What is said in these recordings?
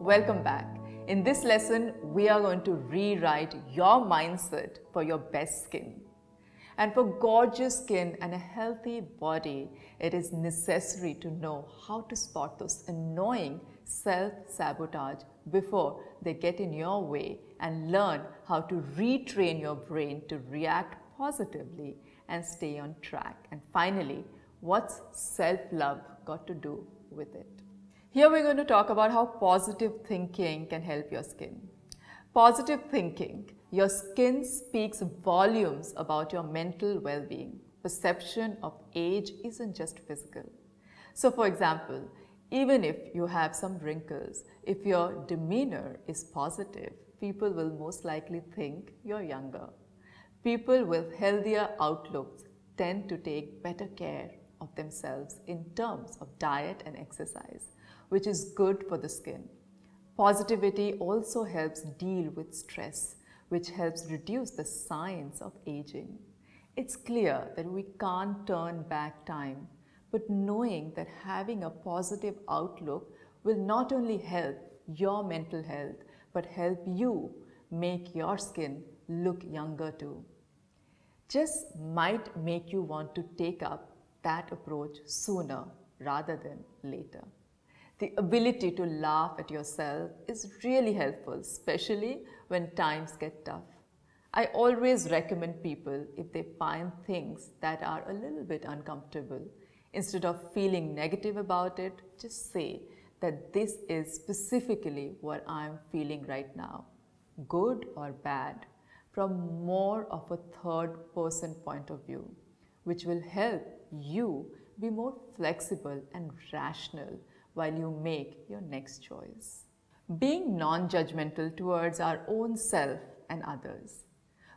Welcome back. In this lesson, we are going to rewrite your mindset for your best skin. And for gorgeous skin and a healthy body, it is necessary to know how to spot those annoying self-sabotage before they get in your way and learn how to retrain your brain to react positively and stay on track. And finally, what's self-love got to do with it? Here we're going to talk about how positive thinking can help your skin. Positive thinking. Your skin speaks volumes about your mental well-being. Perception of age isn't just physical. So for example, even if you have some wrinkles, if your demeanor is positive, people will most likely think you're younger. People with healthier outlooks tend to take better care of themselves in terms of diet and exercise, which is good for the skin. Positivity also helps deal with stress, which helps reduce the signs of aging. It's clear that we can't turn back time, but knowing that having a positive outlook will not only help your mental health, but help you make your skin look younger too. Just might make you want to take up that approach sooner rather than later. The ability to laugh at yourself is really helpful, especially when times get tough. I always recommend people, if they find things that are a little bit uncomfortable, instead of feeling negative about it, just say that this is specifically what I'm feeling right now, good or bad, from more of a third-person point of view, which will help you be more flexible and rational while you make your next choice. Being non-judgmental towards our own self and others.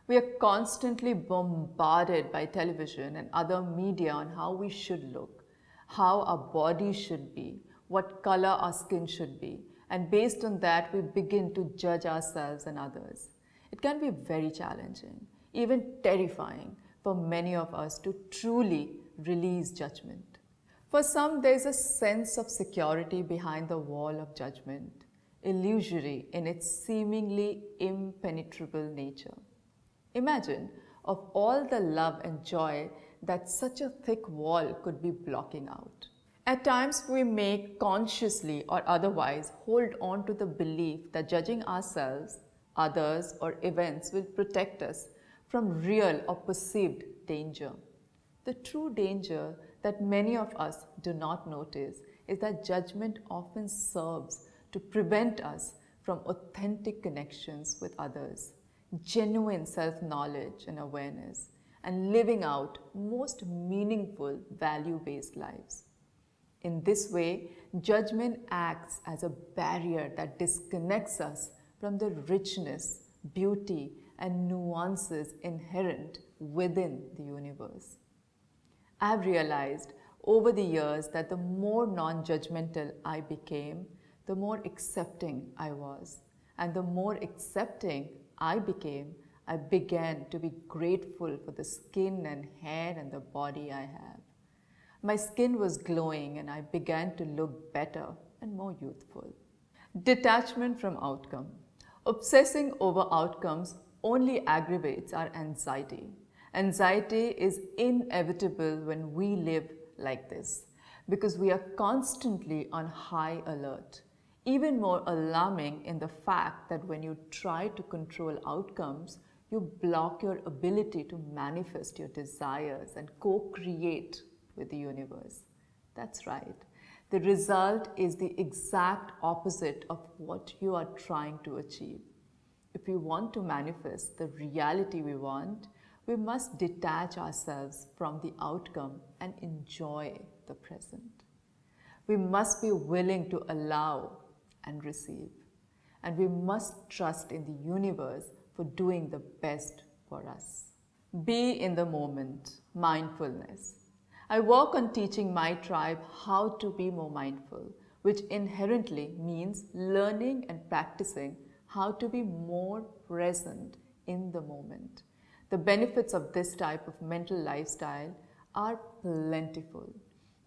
We are constantly bombarded by television and other media on how we should look, how our body should be, what color our skin should be, and based on that we begin to judge ourselves and others. It can be very challenging, even terrifying for many of us to truly release judgment. For some, there is a sense of security behind the wall of judgment, illusory in its seemingly impenetrable nature. Imagine of all the love and joy that such a thick wall could be blocking out. At times, we may consciously or otherwise hold on to the belief that judging ourselves, others, or events will protect us from real or perceived danger. The true danger that many of us do not notice is that judgment often serves to prevent us from authentic connections with others, genuine self-knowledge and awareness, and living out most meaningful value-based lives. In this way, judgment acts as a barrier that disconnects us from the richness, beauty, and nuances inherent within the universe. I've realized over the years that the more non-judgmental I became, the more accepting I was. And the more accepting I became, I began to be grateful for the skin and hair and the body I have. My skin was glowing and I began to look better and more youthful. Detachment from outcome. Obsessing over outcomes only aggravates our anxiety. Anxiety is inevitable when we live like this because we are constantly on high alert. Even more alarming in the fact that when you try to control outcomes, you block your ability to manifest your desires and co-create with the universe. That's right. The result is the exact opposite of what you are trying to achieve. If we want to manifest the reality we want, we must detach ourselves from the outcome and enjoy the present. We must be willing to allow and receive. And we must trust in the universe for doing the best for us. Be in the moment, mindfulness. I work on teaching my tribe how to be more mindful, which inherently means learning and practicing how to be more present in the moment. The benefits of this type of mental lifestyle are plentiful.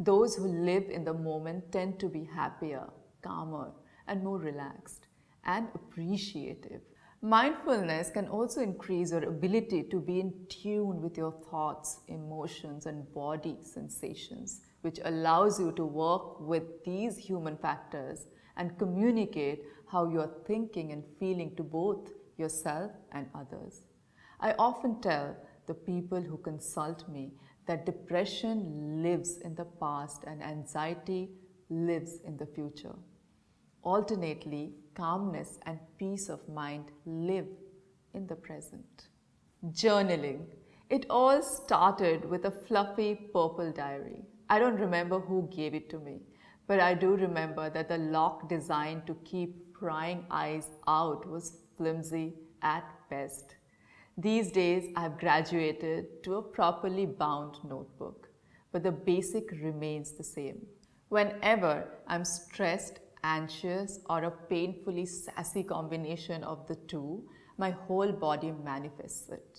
Those who live in the moment tend to be happier, calmer, and more relaxed and appreciative. Mindfulness can also increase your ability to be in tune with your thoughts, emotions, and body sensations, which allows you to work with these human factors and communicate how you are thinking and feeling to both yourself and others. I often tell the people who consult me that depression lives in the past and anxiety lives in the future. Alternately, calmness and peace of mind live in the present. Journaling. It all started with a fluffy purple diary. I don't remember who gave it to me, but I do remember that the lock designed to keep prying eyes out was flimsy at best. These days, I've graduated to a properly bound notebook, but the basic remains the same. Whenever I'm stressed, anxious, or a painfully sassy combination of the two, my whole body manifests it.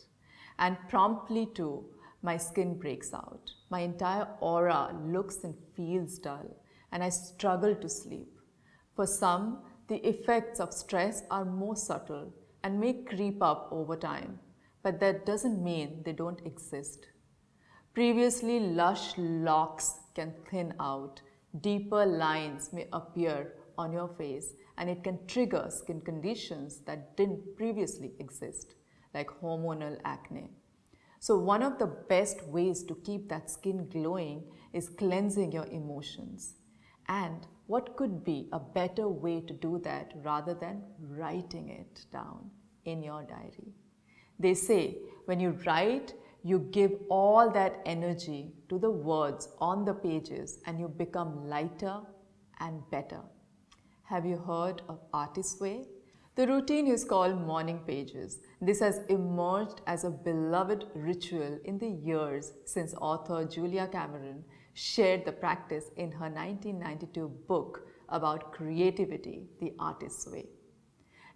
And promptly too, my skin breaks out. My entire aura looks and feels dull, and I struggle to sleep. For some, the effects of stress are more subtle and may creep up over time, but that doesn't mean they don't exist. Previously lush locks can thin out, deeper lines may appear on your face, and it can trigger skin conditions that didn't previously exist, like hormonal acne. So one of the best ways to keep that skin glowing is cleansing your emotions. And what could be a better way to do that rather than writing it down in your diary? They say when you write, you give all that energy to the words on the pages and you become lighter and better. Have you heard of Artist's Way? The routine is called morning pages. This has emerged as a beloved ritual in the years since author Julia Cameron shared the practice in her 1992 book about creativity, The Artist's Way.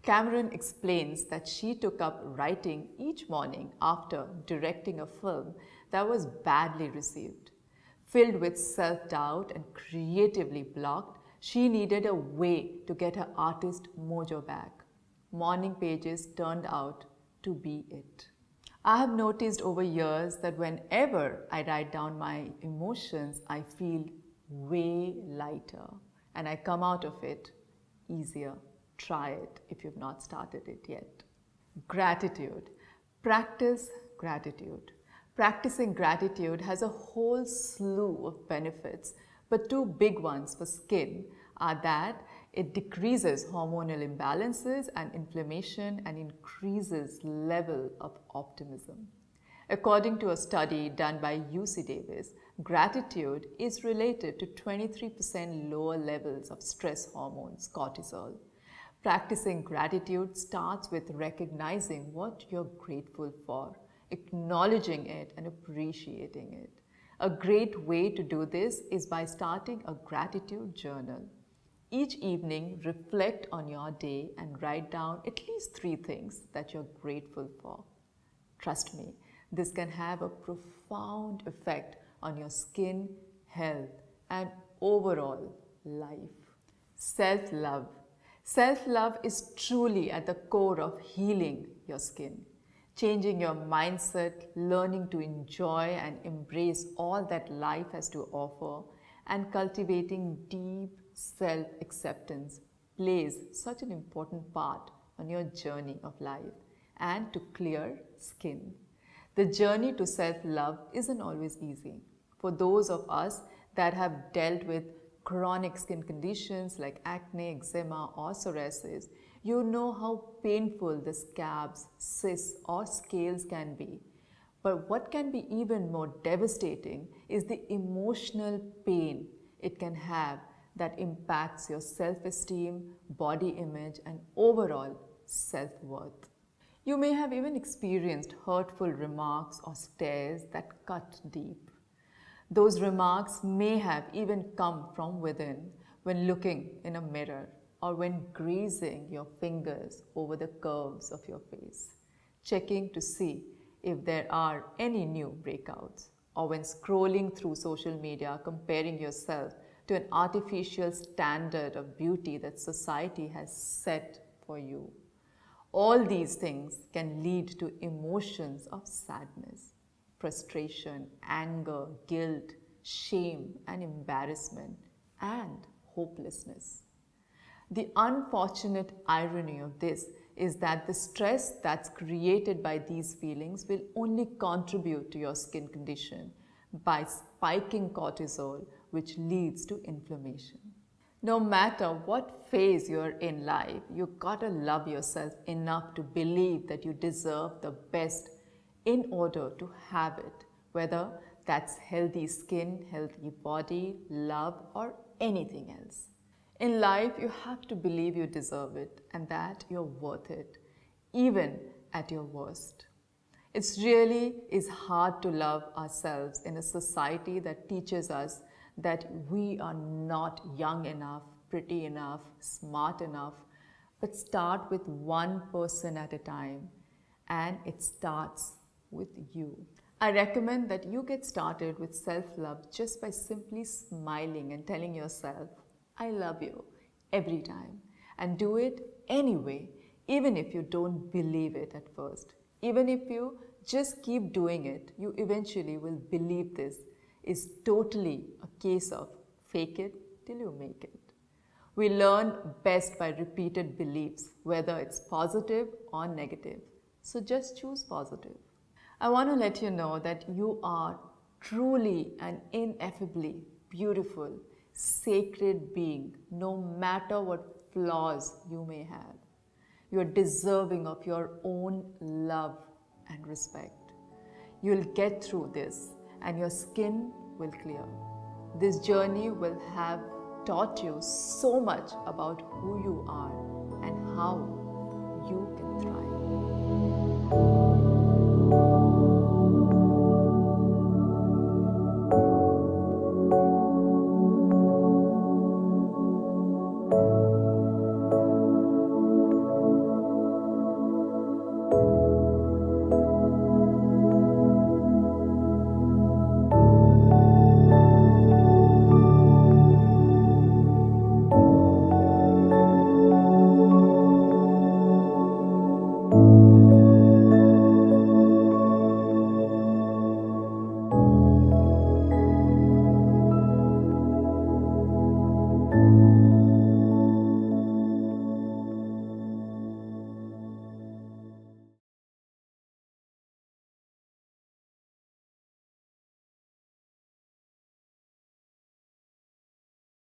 Cameron explains that she took up writing each morning after directing a film that was badly received. Filled with self-doubt and creatively blocked, she needed a way to get her artist mojo back. Morning pages turned out to be it. I have noticed over years that whenever I write down my emotions, I feel way lighter and I come out of it easier. Try it if you've not started it yet. Gratitude. Practice gratitude. Practicing gratitude has a whole slew of benefits, but two big ones for skin are that it decreases hormonal imbalances and inflammation and increases level of optimism. According to a study done by UC Davis, gratitude is related to 23% lower levels of stress hormones, cortisol. Practicing gratitude starts with recognizing what you're grateful for, acknowledging it and appreciating it. A great way to do this is by starting a gratitude journal. Each evening, reflect on your day and write down at least 3 things that you're grateful for. Trust me, this can have a profound effect on your skin, health, and overall life. Self-love. Self-love is truly at the core of healing your skin. Changing your mindset, learning to enjoy and embrace all that life has to offer, and cultivating deep self-acceptance plays such an important part on your journey of life and to clear skin. The journey to self-love isn't always easy. For those of us that have dealt with chronic skin conditions like acne, eczema, or psoriasis, you know how painful the scabs, cysts, or scales can be. But what can be even more devastating is the emotional pain it can have that impacts your self-esteem, body image, and overall self-worth. You may have even experienced hurtful remarks or stares that cut deep. Those remarks may have even come from within when looking in a mirror or when grazing your fingers over the curves of your face, checking to see if there are any new breakouts, or when scrolling through social media comparing yourself to an artificial standard of beauty that society has set for you. All these things can lead to emotions of sadness, frustration, anger, guilt, shame, and embarrassment, and hopelessness. The unfortunate irony of this is that the stress that's created by these feelings will only contribute to your skin condition by spiking cortisol, which leads to inflammation. No matter what phase you're in life, you gotta love yourself enough to believe that you deserve the best in order to have it, whether that's healthy skin, healthy body, love, or anything else. In life, you have to believe you deserve it and that you're worth it, even at your worst. It really is hard to love ourselves in a society that teaches us that we are not young enough, pretty enough, smart enough, but start with one person at a time, and it starts with you. I recommend that you get started with self-love just by simply smiling and telling yourself, I love you every time, and do it anyway, even if you don't believe it at first. Even if you just keep doing it, you eventually will believe this is totally a case of fake it till you make it. We learn best by repeated beliefs, whether it's positive or negative. So just choose positive. I want to let you know that you are truly and ineffably beautiful, sacred being, no matter what flaws you may have. You are deserving of your own love and respect. You'll get through this and your skin will clear. This journey will have taught you so much about who you are and how you can thrive.